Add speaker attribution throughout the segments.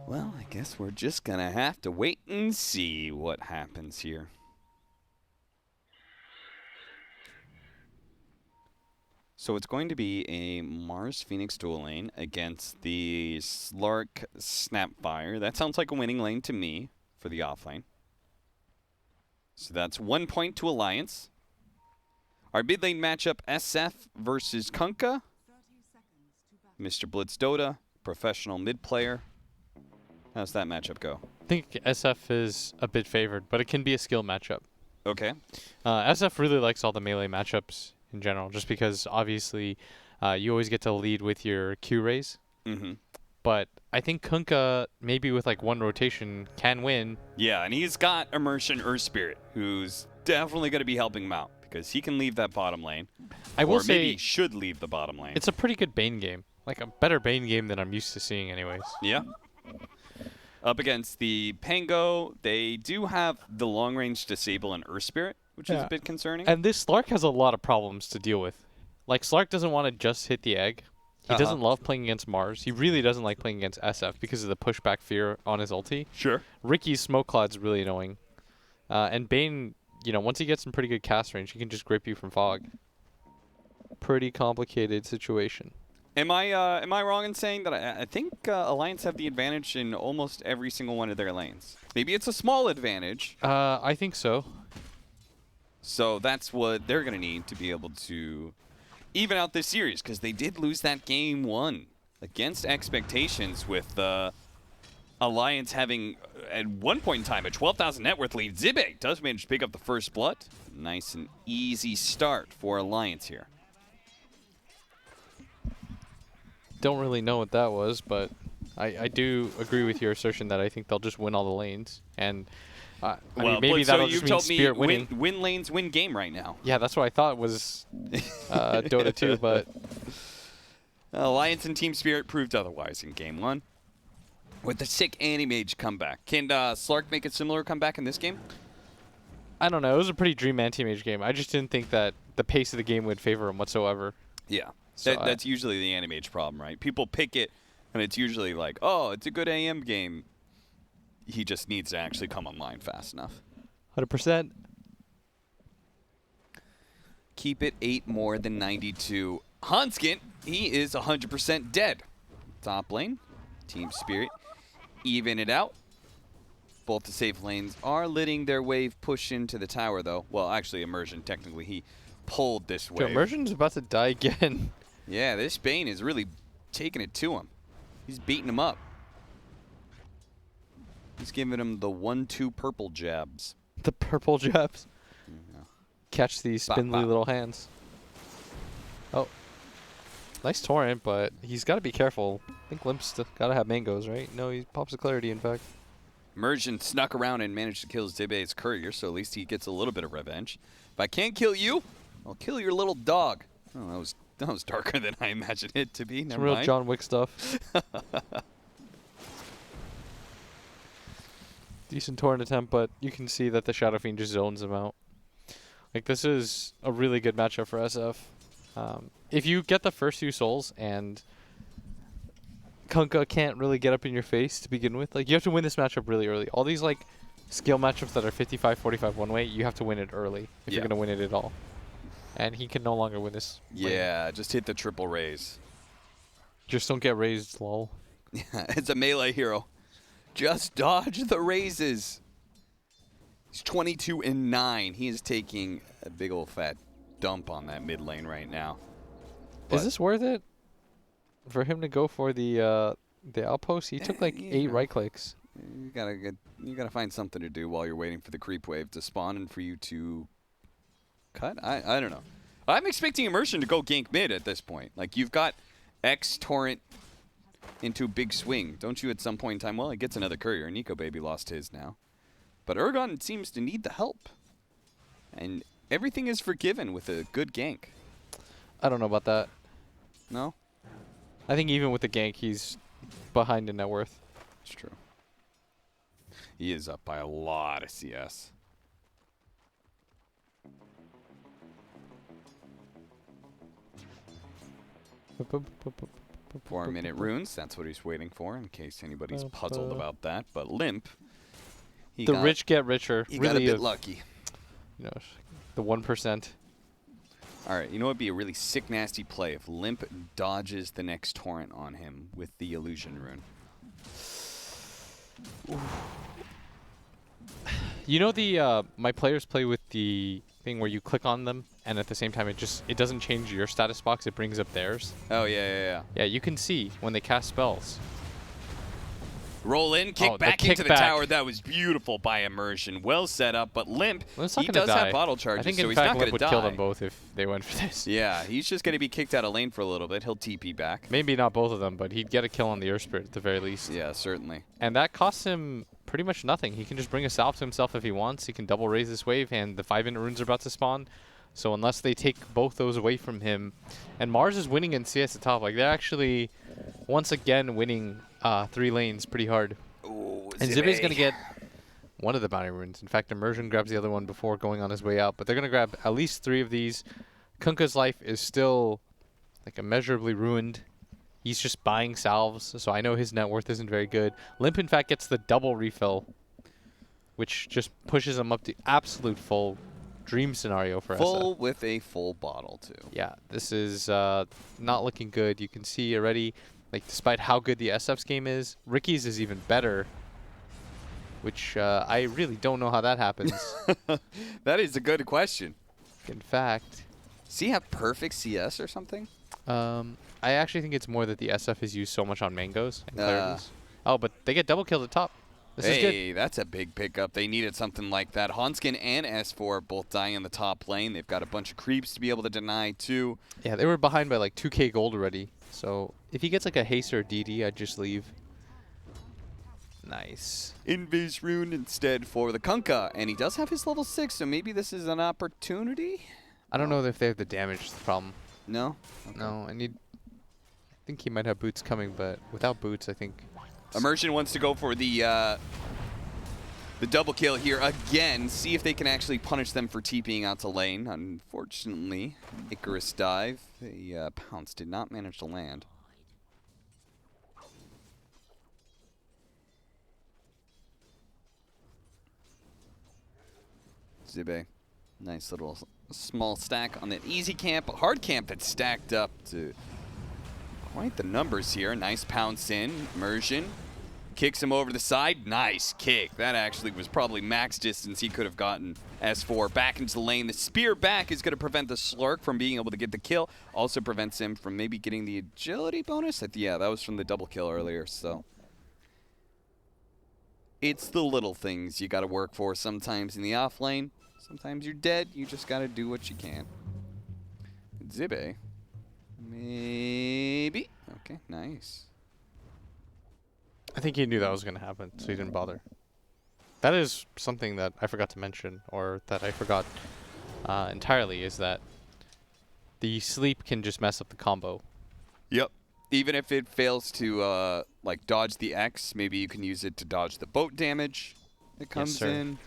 Speaker 1: Well, I guess we're just going to have to wait and see what happens here. So it's going to be a Mars Phoenix dual lane against the Slark Snapfire. That sounds like a winning lane to me for the offlane. So that's 1 point to Alliance. Our mid lane matchup, SF versus Kunkka. Mr. Blitz Dota, professional mid player. How's that matchup go?
Speaker 2: I think SF is a bit favored, but it can be a skill matchup.
Speaker 1: Okay.
Speaker 2: SF really likes all the melee matchups in general, just because obviously you always get to lead with your Q raise.
Speaker 1: Mm-hmm.
Speaker 2: But I think Kunkka, maybe with like one rotation, can win.
Speaker 1: Yeah, and he's got Immersion Earth Spirit, who's definitely going to be helping him out because he can leave that bottom lane.
Speaker 2: I will say
Speaker 1: maybe he should leave the bottom lane.
Speaker 2: It's a pretty good Bane game. Like a better Bane game than I'm used to seeing anyways.
Speaker 1: Yeah. Up against the Pango, they do have the long-range disable and Earth Spirit, which is a bit concerning.
Speaker 2: And this Slark has a lot of problems to deal with. Like, Slark doesn't want to just hit the egg. He doesn't love playing against Mars. He really doesn't like playing against SF because of the pushback fear on his ulti.
Speaker 1: Sure.
Speaker 2: Ricky's Smoke Cloud's really annoying. And Bane, you know, once he gets some pretty good cast range, he can just grip you from fog. Pretty complicated situation.
Speaker 1: Am I wrong in saying that I think Alliance have the advantage in almost every single one of their lanes? Maybe it's a small advantage.
Speaker 2: I think so.
Speaker 1: So that's what they're going to need to be able to even out this series, because they did lose that game 1 against expectations with Alliance having, at one point in time, a 12,000 net worth lead. Zibe does manage to pick up the first blood. Nice and easy start for Alliance here.
Speaker 2: Don't really know what that was, but I do agree with your assertion that I think they'll just win all the lanes. And I mean, maybe that'll just mean Spirit winning.
Speaker 1: Win lanes, win game right now.
Speaker 2: Yeah, that's what I thought was Dota2, but
Speaker 1: Alliance and Team Spirit proved otherwise in game 1. With the sick Anti-Mage comeback. Can Slark make a similar comeback in this game?
Speaker 2: I don't know. It was a pretty dream Anti-Mage game. I just didn't think that the pace of the game would favor him whatsoever.
Speaker 1: Yeah.
Speaker 2: So
Speaker 1: that's usually the Anti-Mage problem, right? People pick it, and it's usually like, oh, it's a good AM game. He just needs to actually come online fast enough.
Speaker 2: 100%.
Speaker 1: Keep it 8 more than 92. Hanskin, he is 100% dead. Top lane, Team Spirit, even it out. Both the safe lanes are letting their wave push into the tower, though. Well, actually, Immersion, technically, he pulled this wave.
Speaker 2: Immersion's about to die again.
Speaker 1: Yeah, this Bane is really taking it to him. He's beating him up. He's giving him the 1-2 purple jabs.
Speaker 2: The purple jabs.
Speaker 1: Yeah.
Speaker 2: Catch these spindly little hands. Oh. Nice torrent, but he's got to be careful. I think Limp's got to have mangoes, right? No, he pops a clarity, in fact.
Speaker 1: Immersion snuck around and managed to kill Zibe's courier, so at least he gets a little bit of revenge. If I can't kill you, I'll kill your little dog. Oh, that was darker than I imagined it to be.
Speaker 2: Some real John Wick stuff. Decent torrent attempt, but you can see that the Shadow Fiend just zones him out. Like, this is a really good matchup for SF. If you get the first 2 souls and Kunkka can't really get up in your face to begin with, like, you have to win this matchup really early. All these, like, skill matchups that are 55-45 one way, you have to win it early if you're going to win it at all. And he can no longer win this.
Speaker 1: Yeah, just hit the triple raise.
Speaker 2: Just don't get raised, lol.
Speaker 1: Yeah, it's a melee hero. Just dodge the raises. He's 22-9. He is taking a big old fat dump on that mid lane right now.
Speaker 2: Is this worth it for him to go for the outpost? He took like 8 right clicks.
Speaker 1: You gotta find something to do while you're waiting for the creep wave to spawn and for you to cut. I don't know. I'm expecting Immersion to go gank mid at this point. Like, you've got X torrent into big swing, don't you, at some point in time? Well, he gets another courier. Nico Baby lost his now. But Urgon seems to need the help. And everything is forgiven with a good gank.
Speaker 2: I don't know about that.
Speaker 1: No?
Speaker 2: I think even with the gank, he's behind in net worth.
Speaker 1: It's true. He is up by a lot of CS. 4-minute runes, that's what he's waiting for, in case anybody's puzzled about that. But Limp,
Speaker 2: The rich get richer.
Speaker 1: he
Speaker 2: Really,
Speaker 1: got a bit lucky.
Speaker 2: You know, the 1%.
Speaker 1: All right, you know what would be a really sick, nasty play if Limp dodges the next torrent on him with the illusion rune.
Speaker 2: You know the my players play with the thing where you click on them and at the same time it doesn't change your status box, it brings up theirs.
Speaker 1: Oh yeah.
Speaker 2: Yeah, you can see when they cast spells.
Speaker 1: Roll in, kick back into the tower. That was beautiful by Immersion. Well set up, but Limp, he does have bottle charges,
Speaker 2: I think
Speaker 1: so
Speaker 2: in
Speaker 1: he's
Speaker 2: fact
Speaker 1: not going
Speaker 2: Limp
Speaker 1: to die.
Speaker 2: would kill them both if they went for this.
Speaker 1: Yeah, he's just going to be kicked out of lane for a little bit. He'll TP back.
Speaker 2: Maybe not both of them, but he'd get a kill on the Earth Spirit at the very least.
Speaker 1: Yeah, certainly.
Speaker 2: And that costs him pretty much nothing. He can just bring a salve to himself if he wants. He can double raise this wave, and the 5-minute runes are about to spawn. So unless they take both those away from him, and Mars is winning in CS at top. Like they're actually once again winning 3 lanes pretty hard.
Speaker 1: Ooh,
Speaker 2: and Zibe's going to get one of the bounty runes. In fact, Immersion grabs the other one before going on his way out. But they're going to grab at least 3 of these. Kunkka's life is still like immeasurably ruined. He's just buying salves, so I know his net worth isn't very good. Limp, in fact, gets the double refill, which just pushes him up to absolute full dream scenario for
Speaker 1: full
Speaker 2: SF.
Speaker 1: with a full bottle, too.
Speaker 2: Yeah, this is not looking good. You can see already, like, despite how good the SF's game is, Ricky's is even better, which I really don't know how that happens.
Speaker 1: That is a good question.
Speaker 2: In fact,
Speaker 1: does he have perfect CS or something?
Speaker 2: I actually think it's more that the SF is used so much on mangoes and clarities. Oh, but they get double killed at top. This is good.
Speaker 1: That's a big pickup. They needed something like that. Honskin and S4 both dying in the top lane. They've got a bunch of creeps to be able to deny, too.
Speaker 2: Yeah, they were behind by like 2k gold already. So if he gets like a haste or a DD, I'd just leave. Nice.
Speaker 1: Invis rune instead for the Kunkka. And he does have his level 6, so maybe this is an opportunity?
Speaker 2: I don't know if they have the damage, the problem.
Speaker 1: No?
Speaker 2: Okay. No, I think he might have boots coming, but without boots, I think...
Speaker 1: Immersion wants to go for the double kill here again. See if they can actually punish them for TPing out to lane. Unfortunately, Icarus dive. The pounce did not manage to land. Zibe, nice little small stack on that easy camp. Hard camp that's stacked up to quite the numbers here. Nice pounce in. Immersion kicks him over the side. Nice kick. That actually was probably max distance he could have gotten. S4 back into the lane. The spear back is going to prevent the Slurk from being able to get the kill. Also prevents him from maybe getting the agility bonus. Yeah, that was from the double kill earlier, so. It's the little things you got to work for sometimes in the off lane. Sometimes you're dead. You just got to do what you can. Zibe. Maybe. Okay, nice.
Speaker 2: I think he knew that was going to happen, so he didn't bother. That is something that I forgot to mention, or that I forgot entirely, is that the sleep can just mess up the combo.
Speaker 1: Yep. Even if it fails to like dodge the X, maybe you can use it to dodge the boat damage that comes in.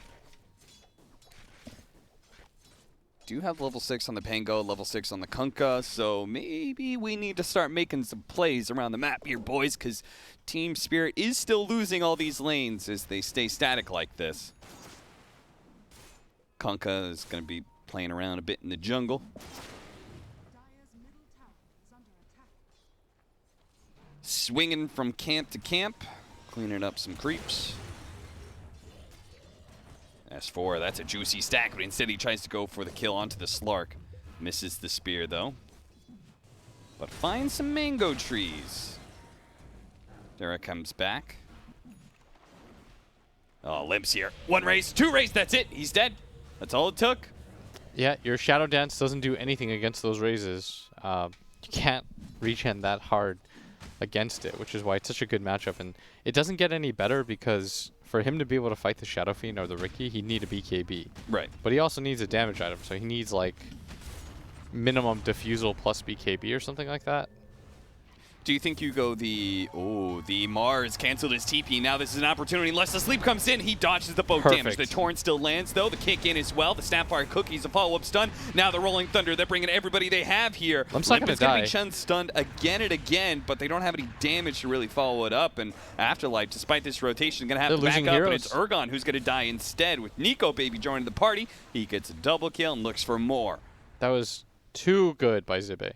Speaker 1: Do have level 6 on the Pango, level 6 on the Kunkka, so maybe we need to start making some plays around the map here, boys, because Team Spirit is still losing all these lanes as they stay static like this. Kunkka is going to be playing around a bit in the jungle. Swinging from camp to camp, cleaning up some creeps. S4, that's a juicy stack, but instead he tries to go for the kill onto the Slark. Misses the spear, though. But finds some mango trees. Dara comes back. Oh, Limp's here. 1 race, 2 race, that's it. He's dead. That's all it took.
Speaker 2: Yeah, your Shadow Dance doesn't do anything against those raises. You can't regen that hard against it, which is why it's such a good matchup. And it doesn't get any better because for him to be able to fight the Shadow Fiend or the Ricky, he'd need a BKB.
Speaker 1: Right.
Speaker 2: But he also needs a damage item, so he needs like minimum Diffusal plus BKB or something like that.
Speaker 1: Do you think you go the Mars canceled his TP. Now this is an opportunity. Unless the sleep comes in, he dodges the boat damage. The Torrent still lands though. The kick in as well. The Snapfire Cookie's a follow-up stun. Now the Rolling Thunder. They're bringing everybody they have here.
Speaker 2: Limp is
Speaker 1: going to be stunned again and again, but they don't have any damage to really follow it up. And Afterlife, despite this rotation, going to have to back up. And it's Ergon who's going to die instead. With Nico Baby joining the party, he gets a double kill and looks for more.
Speaker 2: That was too good by Zibe.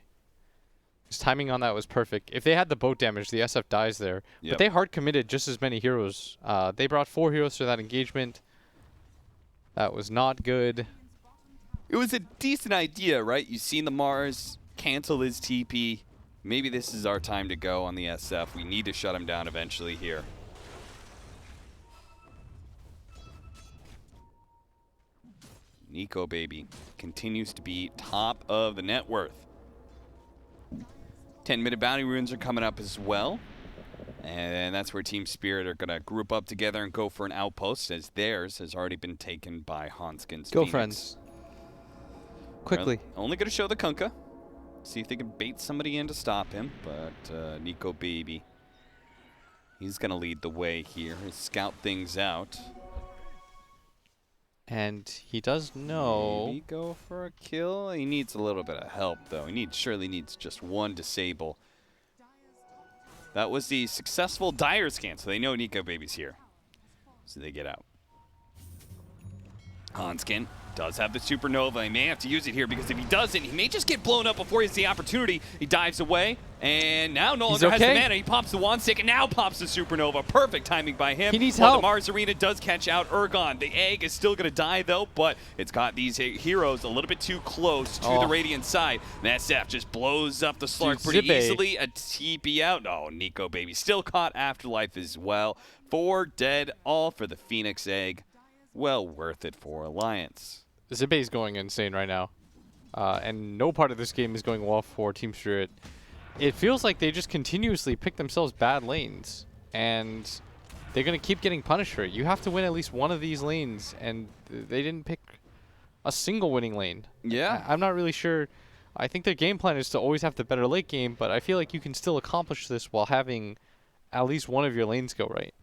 Speaker 2: His timing on that was perfect. If they had the boat damage, the SF dies there.
Speaker 1: Yep.
Speaker 2: But they hard committed just as many heroes. They brought 4 heroes to that engagement. That was not good.
Speaker 1: It was a decent idea, right? You've seen the Mars cancel his TP. Maybe this is our time to go on the SF. We need to shut him down eventually here. Nico Baby continues to be top of the net worth. 10-minute bounty runes are coming up as well. And that's where Team Spirit are going to group up together and go for an outpost, as theirs has already been taken by Hanskin's
Speaker 2: Go,
Speaker 1: Phoenix.
Speaker 2: friends. Quickly.
Speaker 1: Only going to show the Kunkka. See if they can bait somebody in to stop him. But Nico Baby, he's going to lead the way here. He'll scout things out.
Speaker 2: And he does know.
Speaker 1: Maybe go for a kill. He needs a little bit of help, though. He surely needs just one disable. That was the successful Dire scan, so they know Nico Baby's here. So they get out. Hanskin does have the Supernova. He may have to use it here, because if he doesn't, he may just get blown up before he has the opportunity. He dives away, and now no longer has the mana. He pops the Wand Stick, and now pops the Supernova. Perfect timing by him.
Speaker 2: He needs
Speaker 1: help.
Speaker 2: help.
Speaker 1: The Mars Arena does catch out Ergon. The egg is still going to die, though, but it's got these heroes a little bit too close to the Radiant side. And SF just blows up the Slark pretty easily. A TP out. Oh, Nico Baby still caught Afterlife as well. 4 dead, all for the Phoenix egg. Well worth it for Alliance.
Speaker 2: Zibe's going insane right now. And no part of this game is going well for Team Spirit. It feels like they just continuously pick themselves bad lanes. And they're going to keep getting punished for it. You have to win at least one of these lanes. And they didn't pick a single winning lane.
Speaker 1: Yeah.
Speaker 2: I'm not really sure. I think their game plan is to always have the better late game. But I feel like you can still accomplish this while having at least one of your lanes go right.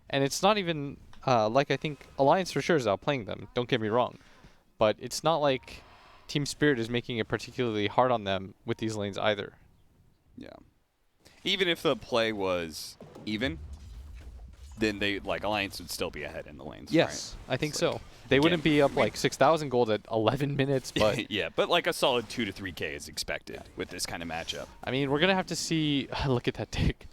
Speaker 2: And it's not even... like I think Alliance for sure is outplaying them, don't get me wrong. But it's not like Team Spirit is making it particularly hard on them with these lanes either.
Speaker 1: Yeah. Even if the play was even, then Alliance would still be ahead in the lanes.
Speaker 2: Yes,
Speaker 1: right?
Speaker 2: I think so. They wouldn't be up like 6,000 gold at 11 minutes, but...
Speaker 1: yeah, but like a solid 2 to 3K is expected with this kind of matchup.
Speaker 2: I mean, we're going to have to see... Look at that tick.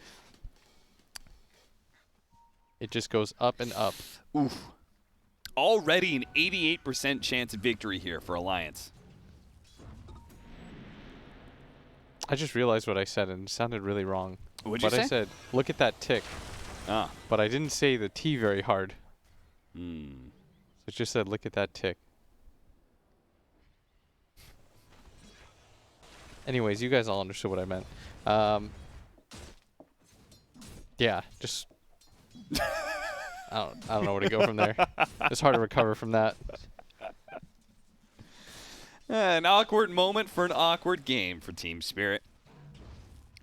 Speaker 2: It just goes up and up.
Speaker 1: Oof. Already an 88% chance of victory here for Alliance.
Speaker 2: I just realized what I said and it sounded really wrong.
Speaker 1: What'd you say?
Speaker 2: But I said, look at that tick.
Speaker 1: Ah.
Speaker 2: But I didn't say the T very hard.
Speaker 1: Hmm.
Speaker 2: So it just said, look at that tick. Anyways, you guys all understood what I meant. Yeah, just... I don't know where to go from there. It's hard to recover from that.
Speaker 1: An awkward moment for an awkward game for Team Spirit.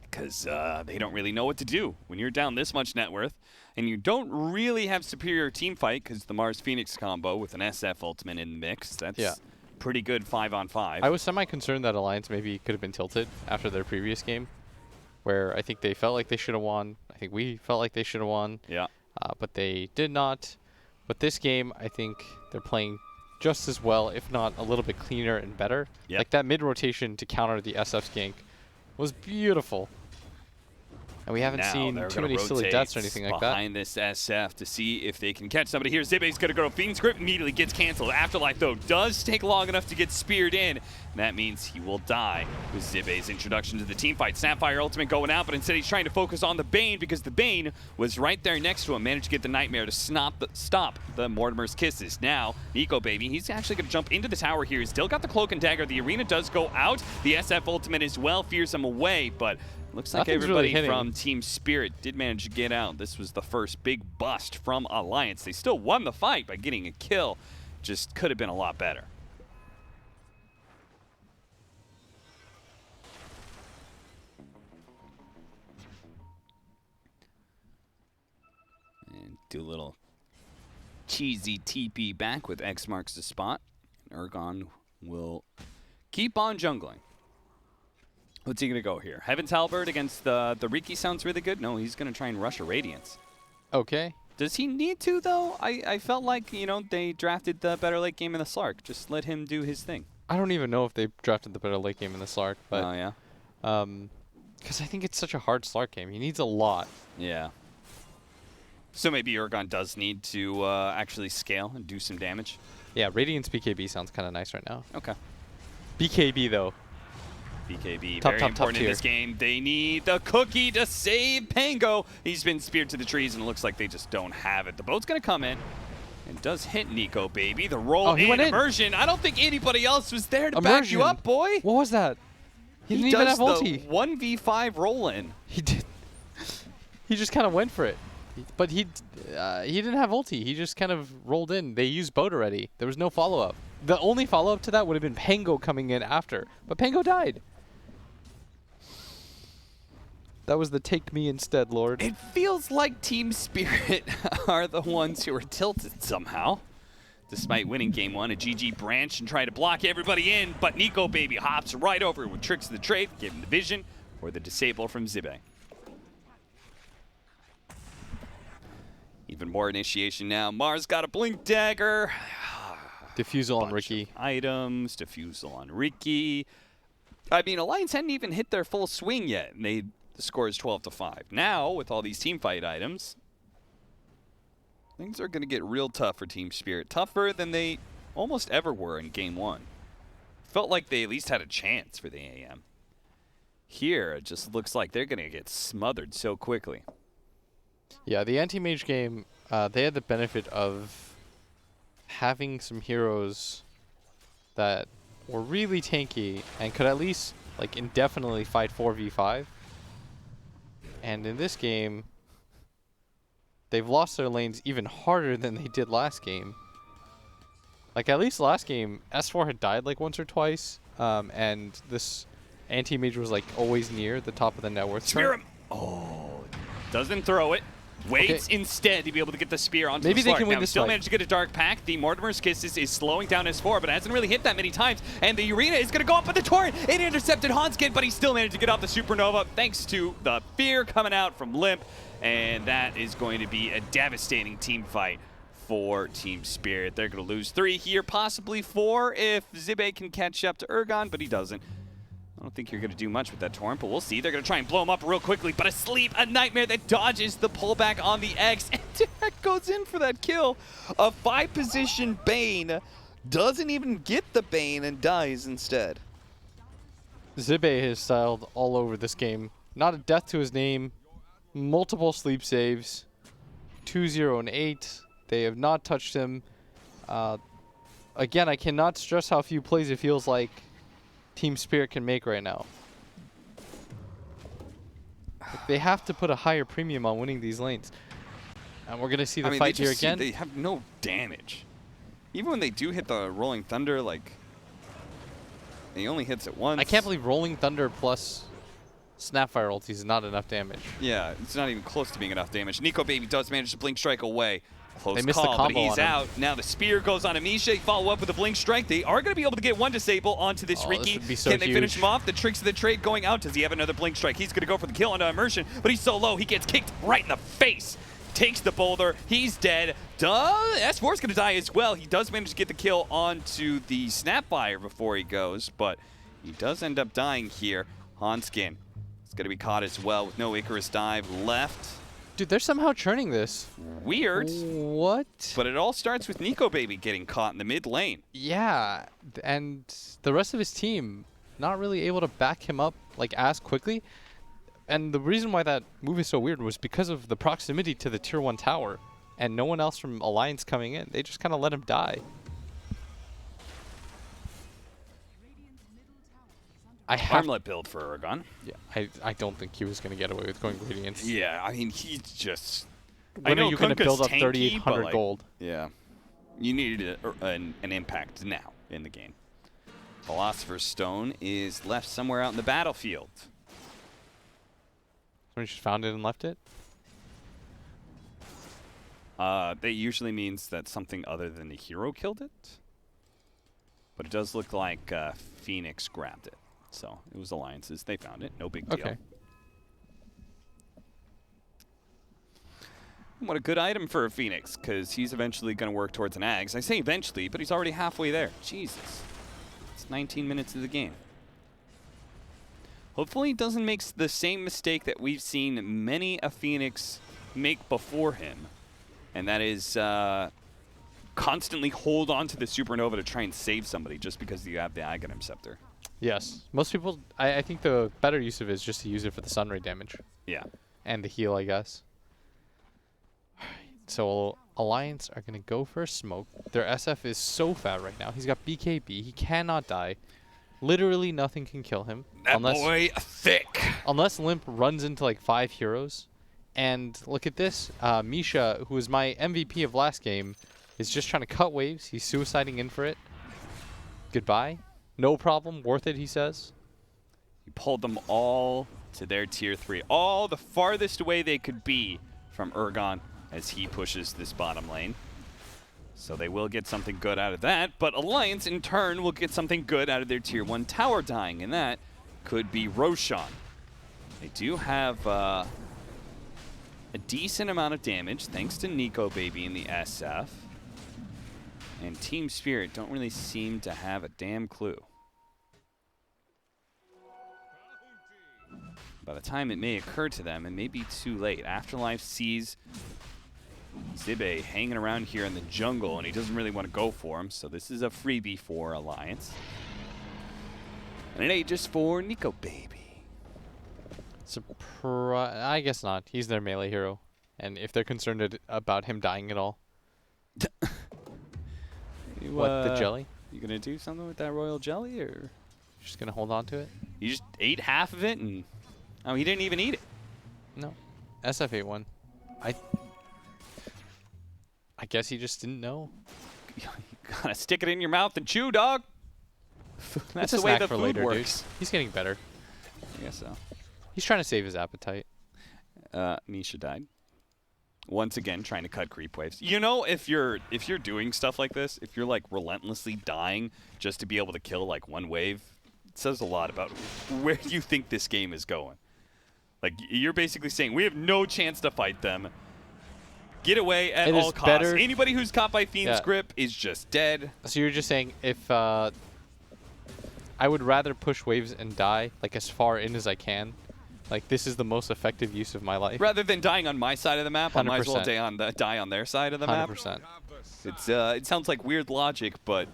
Speaker 1: Because they don't really know what to do when you're down this much net worth. And you don't really have superior team fight, because the Mars-Phoenix combo with an SF ultimate in the mix. That's pretty good 5-on-5.
Speaker 2: I was semi-concerned that Alliance maybe could have been tilted after their previous game, where I think they felt like they should have won. I think we felt like they should have won.
Speaker 1: Yeah.
Speaker 2: But they did not. But this game, I think they're playing just as well, if not a little bit cleaner and better.
Speaker 1: Yep.
Speaker 2: Like that mid-rotation to counter the SF gank was beautiful. And we haven't seen too many silly deaths or anything like that.
Speaker 1: Behind this SF to see if they can catch somebody here. Zibe's going to go to Fiend's Grip, immediately gets canceled. Afterlife, though, does take long enough to get speared in. And that means he will die with Zibe's introduction to the team fight. Snapfire ultimate going out, but instead he's trying to focus on the Bane, because the Bane was right there next to him. Managed to get the Nightmare to stop the Mortimer's kisses. Now, Nico Baby, he's actually going to jump into the tower here. He's still got the Cloak and Dagger. The arena does go out. The SF ultimate as well fears him away, but looks like everybody from Team Spirit did manage to get out. This was the first big bust from Alliance. They still won the fight by getting a kill. Just could have been a lot better. Do a little cheesy TP back with X marks the spot. And Ergon will keep on jungling. What's he going to go here? Heaven's Halberd against the Riki sounds really good. No, he's going to try and rush a Radiance.
Speaker 2: Okay.
Speaker 1: Does he need to, though? I felt like, you know, they drafted the better late game in the Slark. Just let him do his thing.
Speaker 2: I don't even know if they drafted the better late game in the Slark, but
Speaker 1: Oh, yeah?
Speaker 2: because I think it's such a hard Slark game. He needs a lot.
Speaker 1: Yeah. So maybe Ergon does need to actually scale and do some damage.
Speaker 2: Yeah, Radiance BKB sounds kind of nice right now.
Speaker 1: Okay.
Speaker 2: BKB, though.
Speaker 1: BKB,
Speaker 2: Top,
Speaker 1: very
Speaker 2: top, top
Speaker 1: important in
Speaker 2: tier.
Speaker 1: this game. They need the cookie to save Pango. He's been speared to the trees, and it looks like they just don't have it. The boat's going to come in and does hit Nico, baby. The roll
Speaker 2: he
Speaker 1: in
Speaker 2: went in.
Speaker 1: immersion. I don't think anybody else was there to back you
Speaker 2: Immersion.
Speaker 1: up, boy.
Speaker 2: What was that? He didn't even
Speaker 1: does
Speaker 2: have
Speaker 1: the
Speaker 2: ulti.
Speaker 1: 1v5 roll in.
Speaker 2: He did. He just kind of went for it. But he didn't have ulti. He just kind of rolled in. They used boat already. There was no follow-up. The only follow-up to that would have been Pango coming in after. But Pango died. That was the take me instead, Lord.
Speaker 1: It feels like Team Spirit are the ones who are tilted somehow. Despite winning game one, a GG branch and try to block everybody in, but Nico baby hops right over with tricks of the trade, giving the vision or the disable from Zibe. Even more initiation now. Mars got a blink dagger.
Speaker 2: Diffusal on
Speaker 1: Bunch of
Speaker 2: Riki.
Speaker 1: items, diffusal on Riki. I mean, Alliance hadn't even hit their full swing yet, and the score is 12-5. Now, with all these team fight items, things are going to get real tough for Team Spirit. Tougher than they almost ever were in game one. Felt like they at least had a chance for the AM. Here, it just looks like they're going to get smothered so quickly.
Speaker 2: Yeah, the anti-mage game, they had the benefit of having some heroes that were really tanky and could at least like indefinitely fight 4v5. And in this game, they've lost their lanes even harder than they did last game. Like, at least last game, S4 had died like once or twice, and this anti-mage was like always near the top of the net worth
Speaker 1: Spear
Speaker 2: chart.
Speaker 1: him! Oh, doesn't throw it. Waits instead to be able to get the spear onto
Speaker 2: Maybe
Speaker 1: the
Speaker 2: they
Speaker 1: Slark.
Speaker 2: can win
Speaker 1: Now, he
Speaker 2: this
Speaker 1: still
Speaker 2: fight.
Speaker 1: managed to get a Dark Pack. The Mortimer's Kiss is slowing down S4, but hasn't really hit that many times. And the Arena is going to go up with the torrent. It intercepted Hanskin, but he still managed to get off the Supernova thanks to the fear coming out from Limp. And that is going to be a devastating team fight for Team Spirit. They're going to lose 3 here, possibly 4 if Zibe can catch up to Ergon, but he doesn't. I don't think you're going to do much with that torrent, but we'll see. They're going to try and blow him up real quickly, but Asleep, a nightmare that dodges the pullback on the X, and Derek goes in for that kill. A 5-position Bane doesn't even get the Bane and dies instead.
Speaker 2: Zibe has styled all over this game. Not a death to his name. Multiple sleep saves. 2-0 and 8. They have not touched him. Again, I cannot stress how few plays it feels like Team Spirit can make right now. Like, they have to put a higher premium on winning these lanes. And we're going to see the fight here again.
Speaker 1: They have no damage. Even when they do hit the Rolling Thunder, like, he only hits it once.
Speaker 2: I can't believe Rolling Thunder plus Snapfire ulti is not enough damage.
Speaker 1: Yeah, it's not even close to being enough damage. Nico Baby does manage to Blink Strike away. Close
Speaker 2: They missed the
Speaker 1: call, but
Speaker 2: combo
Speaker 1: he's
Speaker 2: on him.
Speaker 1: out. Now the spear goes on Amisha. Follow up with a Blink Strike. They are going to be able to get one disable onto this
Speaker 2: Oh,
Speaker 1: Riki.
Speaker 2: this would be so
Speaker 1: Can they finish
Speaker 2: huge.
Speaker 1: him off? The tricks of the trade going out. Does he have another Blink Strike? He's going to go for the kill onto Immersion, but he's so low. He gets kicked right in the face. Takes the boulder. He's dead. S4's going to die as well. He does manage to get the kill onto the Snapfire before he goes, but he does end up dying here. Hanskin is going to be caught as well with no Icarus dive left.
Speaker 2: Dude, they're somehow churning this.
Speaker 1: Weird.
Speaker 2: What?
Speaker 1: But it all starts with Nico Baby getting caught in the mid lane.
Speaker 2: Yeah, and the rest of his team not really able to back him up like as quickly. And the reason why that move is so weird was because of the proximity to the tier 1 tower and no one else from Alliance coming in. They just kind of let him die. I have
Speaker 1: Armlet build for Ergon.
Speaker 2: Yeah, I don't think he was going to get away with going Radiance.
Speaker 1: Yeah, I mean, he's just...
Speaker 2: When are you going to build up
Speaker 1: Kunkka's tanky,
Speaker 2: 3,800
Speaker 1: but,
Speaker 2: gold?
Speaker 1: Yeah. You needed an impact now in the game. Philosopher's Stone is left somewhere out in the battlefield.
Speaker 2: Someone just found it and left it?
Speaker 1: That usually means that something other than the hero killed it. But it does look like Phoenix grabbed it. So it was Alliances. They found it. No big deal.
Speaker 2: Okay.
Speaker 1: What a good item for a Phoenix, because he's eventually going to work towards an Ags. I say eventually, but he's already halfway there. Jesus. It's 19 minutes of the game. Hopefully he doesn't make the same mistake that we've seen many a Phoenix make before him. And that is constantly hold on to the Supernova to try and save somebody just because you have the Aghanim Scepter.
Speaker 2: Yes. Most people, I think the better use of it is just to use it for the sunray damage.
Speaker 1: Yeah.
Speaker 2: And the heal, I guess. So Alliance are going to go for a smoke. Their SF is so fat right now. He's got BKB. He cannot die. Literally nothing can kill him.
Speaker 1: That boy thick.
Speaker 2: Unless Limp runs into like 5 heroes. And look at this. Misha, who was my MVP of last game, is just trying to cut waves. He's suiciding in for it. Goodbye. No problem. Worth it, he says.
Speaker 1: He pulled them all to their tier 3. All the farthest away they could be from Urgon as he pushes this bottom lane. So they will get something good out of that, but Alliance in turn will get something good out of their tier 1 tower dying, and that could be Roshan. They do have a decent amount of damage thanks to Nico Baby in the SF. And Team Spirit don't really seem to have a damn clue. By the time it may occur to them, it may be too late. Afterlife sees Zibe hanging around here in the jungle, and he doesn't really want to go for him, so this is a freebie for Alliance. And an Aegis for Nico Baby.
Speaker 2: I guess not. He's their melee hero. And if they're concerned about him dying at all. What, the jelly?
Speaker 1: You gonna do something with that royal jelly, or
Speaker 2: Just going to hold on to it?
Speaker 1: you just ate half of it and he didn't even eat it?
Speaker 2: No. SF ate one. I guess he just didn't know.
Speaker 1: You gotta stick it in your mouth and chew, dog. That's
Speaker 2: It's
Speaker 1: the
Speaker 2: a
Speaker 1: way
Speaker 2: snack
Speaker 1: the
Speaker 2: for
Speaker 1: food
Speaker 2: later,
Speaker 1: works.
Speaker 2: dude. He's getting better.
Speaker 1: I guess so.
Speaker 2: He's trying to save his appetite.
Speaker 1: Misha died. Once again, trying to cut creep waves. You know, if you're doing stuff like this, if you're like relentlessly dying just to be able to kill like one wave, it says a lot about where you think this game is going. Like, you're basically saying we have no chance to fight them. Get away at all costs. Anybody who's caught by Fiend's grip is just dead.
Speaker 2: So you're just saying if I would rather push waves and die like as far in as I can. Like, this is the most effective use of my life.
Speaker 1: Rather than dying on my side of the map, 100%. I might as well die on their side of the
Speaker 2: 100%.
Speaker 1: map. It sounds like weird logic, but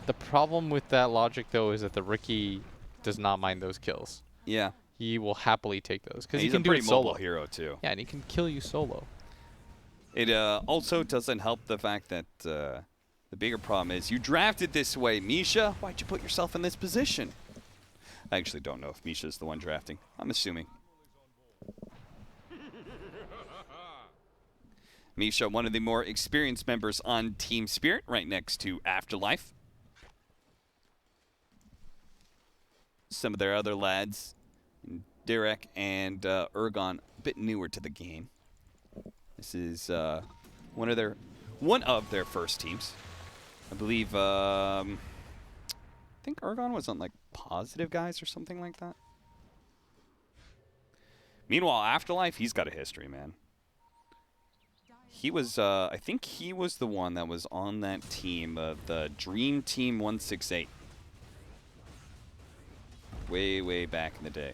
Speaker 2: the problem with that logic though is that the Riki does not mind those kills.
Speaker 1: Yeah.
Speaker 2: He will happily take those because he
Speaker 1: he's
Speaker 2: can
Speaker 1: a
Speaker 2: do
Speaker 1: pretty
Speaker 2: it solo.
Speaker 1: mobile hero too.
Speaker 2: Yeah, and he can kill you solo.
Speaker 1: It also doesn't help the fact that the bigger problem is you drafted this way, Misha. Why'd you put yourself in this position? I actually don't know if Misha's the one drafting. I'm assuming. Misha, one of the more experienced members on Team Spirit, right next to Afterlife. Some of their other lads, Derek and Urgon, a bit newer to the game. This is one of their first teams. I believe I think Urgon was on like Positive Guys or something like that. Meanwhile, Afterlife, he's got a history, man. He was I think he was the one that was on that team, the Dream Team 168. Way back in the day.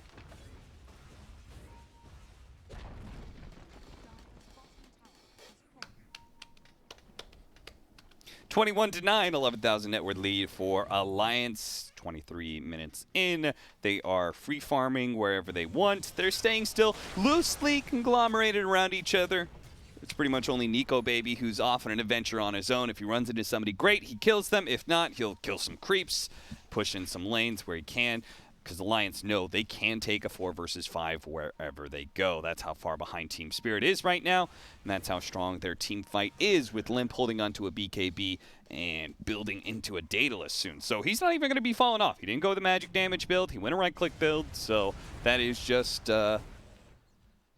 Speaker 1: $21-9, 11,000 net worth lead for Alliance. 23 minutes in. They are free farming wherever they want. They're staying still loosely conglomerated around each other. It's pretty much only Nico Baby who's off on an adventure on his own. If he runs into somebody, great, he kills them. If not, he'll kill some creeps, push in some lanes where he can. Because Alliance know they can take a 4 versus 5 wherever they go. That's how far behind Team Spirit is right now, and that's how strong their team fight is, with Limp holding onto a BKB and building into a Daedalus soon. So he's not even going to be falling off. He didn't go the magic damage build. He went a right-click build, so that is just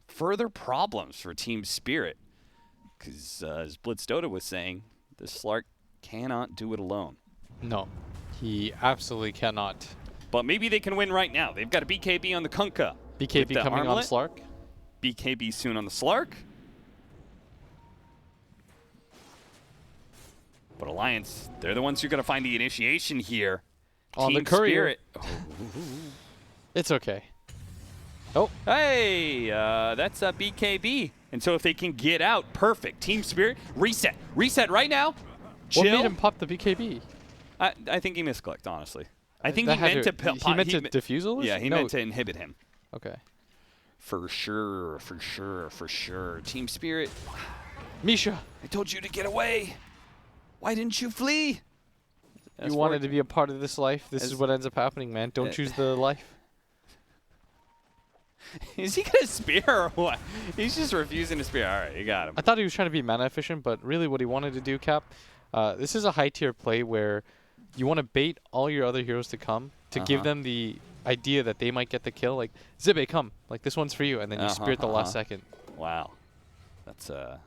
Speaker 1: further problems for Team Spirit. Because as Blitz Dota was saying, the Slark cannot do it alone.
Speaker 2: No, he absolutely cannot.
Speaker 1: But maybe they can win right now. They've got a BKB on the Kunkka.
Speaker 2: BKB coming on Slark.
Speaker 1: BKB soon on the Slark. But Alliance, they're the ones who are going to find the initiation here.
Speaker 2: On
Speaker 1: Team
Speaker 2: the courier.
Speaker 1: Spirit. Oh.
Speaker 2: It's okay. Oh.
Speaker 1: Hey, that's a BKB. And so if they can get out, perfect. Team Spirit, reset. Reset right now. Chill.
Speaker 2: What made him pop the BKB?
Speaker 1: I think he misclicked, honestly. I think
Speaker 2: That
Speaker 1: he meant to
Speaker 2: he meant to defuse it?
Speaker 1: Yeah, he meant to inhibit him.
Speaker 2: Okay.
Speaker 1: For sure, for sure, for sure. Team Spirit.
Speaker 2: Misha.
Speaker 1: I told you to get away. Why didn't you flee?
Speaker 2: You wanted to be a part of this life. This is what ends up happening, man. Don't choose the life.
Speaker 1: Is he going to spear or what? He's just refusing to spear. All right, you got him.
Speaker 2: I thought he was trying to be mana efficient, but really what he wanted to do, Cap, this is a high-tier play where you want to bait all your other heroes to come to give them the idea that they might get the kill. Like, Zibe, come. Like, this one's for you. And then you spear at the last second.
Speaker 1: Wow. That's a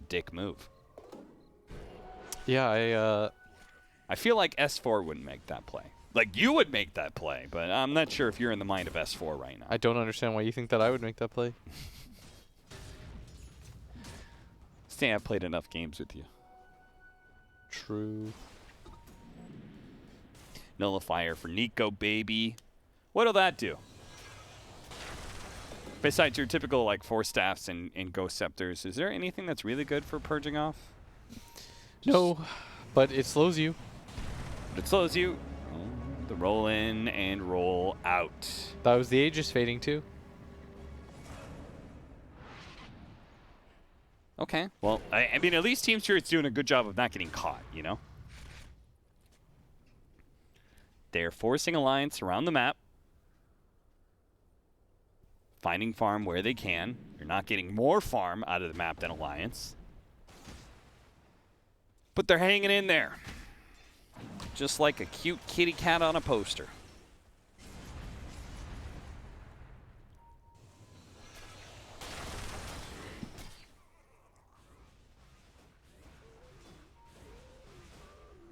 Speaker 1: dick move.
Speaker 2: Yeah,
Speaker 1: I feel like S4 wouldn't make that play. Like, you would make that play, but I'm not sure if you're in the mind of S4 right now.
Speaker 2: I don't understand why you think that I would make that play.
Speaker 1: Stan, I've played enough games with you.
Speaker 2: True.
Speaker 1: Nullifier for Nico, baby. What'll that do? Besides your typical, like, 4 staffs and Ghost Scepters, is there anything that's really good for purging off?
Speaker 2: No, but it slows you.
Speaker 1: But it slows you. The roll in and roll out.
Speaker 2: That was the Aegis fading too.
Speaker 1: Okay. Well, I mean, at least Team Spirit's doing a good job of not getting caught, you know? They're forcing Alliance around the map. Finding farm where they can. You're not getting more farm out of the map than Alliance. But they're hanging in there. Just like a cute kitty cat on a poster.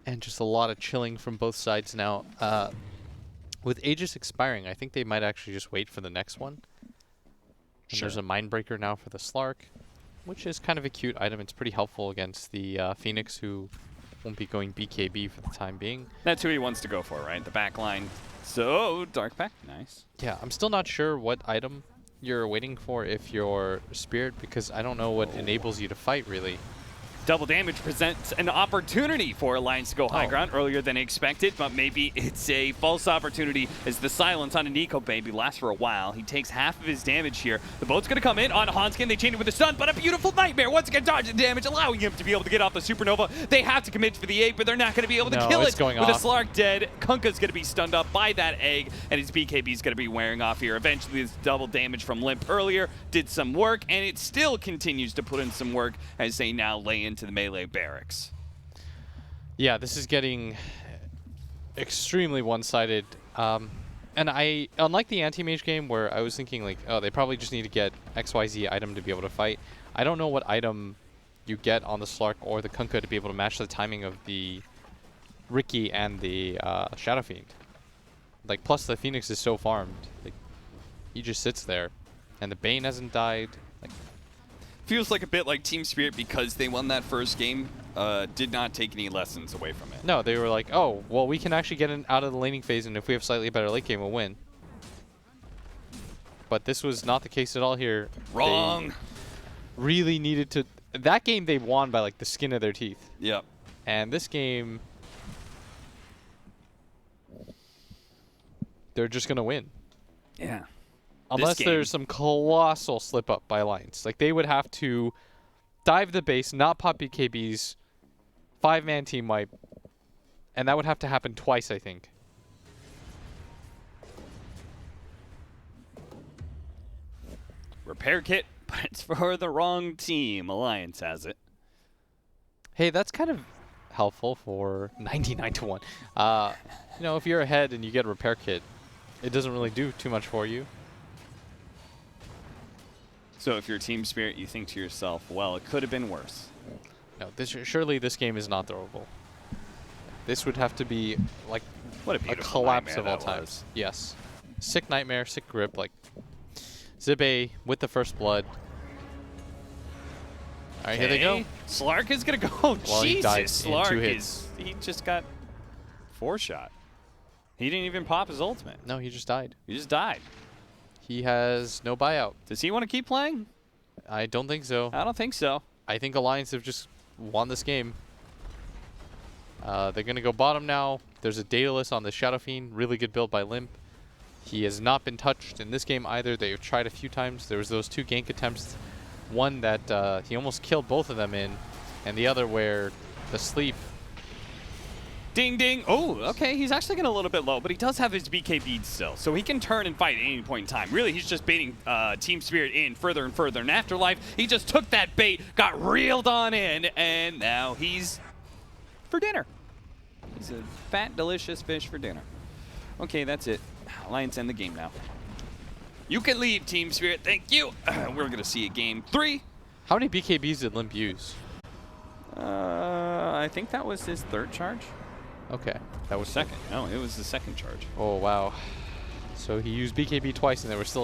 Speaker 2: And just a lot of chilling from both sides now. With Aegis expiring, I think they might actually just wait for the next one. And there's a Mindbreaker now for the Slark, which is kind of a cute item. It's pretty helpful against the Phoenix, who won't be going BKB for the time being.
Speaker 1: That's who he wants to go for, right? The back line. So, Dark Pack, nice.
Speaker 2: Yeah, I'm still not sure what item you're waiting for if you're Spirit, because I don't know what enables you to fight, really.
Speaker 1: Double damage presents an opportunity for Alliance to go high ground earlier than expected, but maybe it's a false opportunity as the silence on a Nico baby lasts for a while. He takes half of his damage here. The boat's going to come in on Hanskin. They chain it with a stun, but a beautiful Nightmare once again dodging damage, allowing him to be able to get off the Supernova. They have to commit for the egg, but they're not going to be able to kill it. With a Slark dead, Kunkka's going to be stunned up by that egg, and his BKB's going to be wearing off here. Eventually, this double damage from Limp earlier did some work, and it still continues to put in some work as they now lay into the melee barracks.
Speaker 2: Yeah, this is getting extremely one-sided. And unlike the anti-mage game where I was thinking like, oh, they probably just need to get XYZ item to be able to fight. I don't know what item you get on the Slark or the Kunkka to be able to match the timing of the Riki and the Shadow Fiend. Like, plus the Phoenix is so farmed. Like, he just sits there. And the Bane hasn't died. Like,
Speaker 1: feels like a bit like Team Spirit, because they won that first game, did not take any lessons away from it.
Speaker 2: No, they were like, oh, well, we can actually get out of the laning phase, and if we have slightly better late game, we'll win. But this was not the case at all here.
Speaker 1: Wrong.
Speaker 2: They really needed to... That game, they won by, like, the skin of their teeth.
Speaker 1: Yep.
Speaker 2: And this game... they're just going to win.
Speaker 1: Yeah.
Speaker 2: Unless there's some colossal slip-up by Alliance. Like, they would have to dive the base, not pop BKBs, 5-man team wipe, and that would have to happen twice, I think.
Speaker 1: Repair kit, but it's for the wrong team. Alliance has it.
Speaker 2: Hey, that's kind of helpful for 99 to 1. You know, if you're ahead and you get a repair kit, it doesn't really do too much for you.
Speaker 1: So if you're Team Spirit, you think to yourself, well, it could have been worse.
Speaker 2: No, surely this game is not throwable. This would have to be like
Speaker 1: What a
Speaker 2: a
Speaker 1: beautiful
Speaker 2: collapse
Speaker 1: nightmare
Speaker 2: of all
Speaker 1: that
Speaker 2: time.
Speaker 1: was.
Speaker 2: Yes. Sick nightmare, sick grip. Like Zibe with the first blood. All right, here they go.
Speaker 1: Slark is going to go.
Speaker 2: Well, he
Speaker 1: Jesus,
Speaker 2: died in 2
Speaker 1: Slark
Speaker 2: hits.
Speaker 1: he just got 4-shot. He didn't even pop his ultimate.
Speaker 2: No, he just died.
Speaker 1: He just died.
Speaker 2: He has no buyout.
Speaker 1: Does he want to keep playing?
Speaker 2: I don't think so.
Speaker 1: I don't think so.
Speaker 2: I think Alliance have just won this game. They're going to go bottom now. There's a Daedalus on the Shadow Fiend. Really good build by Limp. He has not been touched in this game either. They've tried a few times. There was those 2 gank attempts. One that he almost killed both of them in, and the other where the sleep.
Speaker 1: Ding, ding. Oh, okay. He's actually getting a little bit low, but he does have his BKB still, so he can turn and fight at any point in time. Really, he's just baiting Team Spirit in further and further. In Afterlife, he just took that bait, got reeled on in, and now he's for dinner. He's a fat, delicious fish for dinner. Okay, that's it. Alliance end the game now. You can leave, Team Spirit. Thank you. We're going to see a game 3.
Speaker 2: How many BKBs did Limp use?
Speaker 1: I think that was his 3rd charge.
Speaker 2: Okay. That was
Speaker 1: Second. No, it was the 2nd charge.
Speaker 2: Oh, wow. So he used BKB twice, and there were still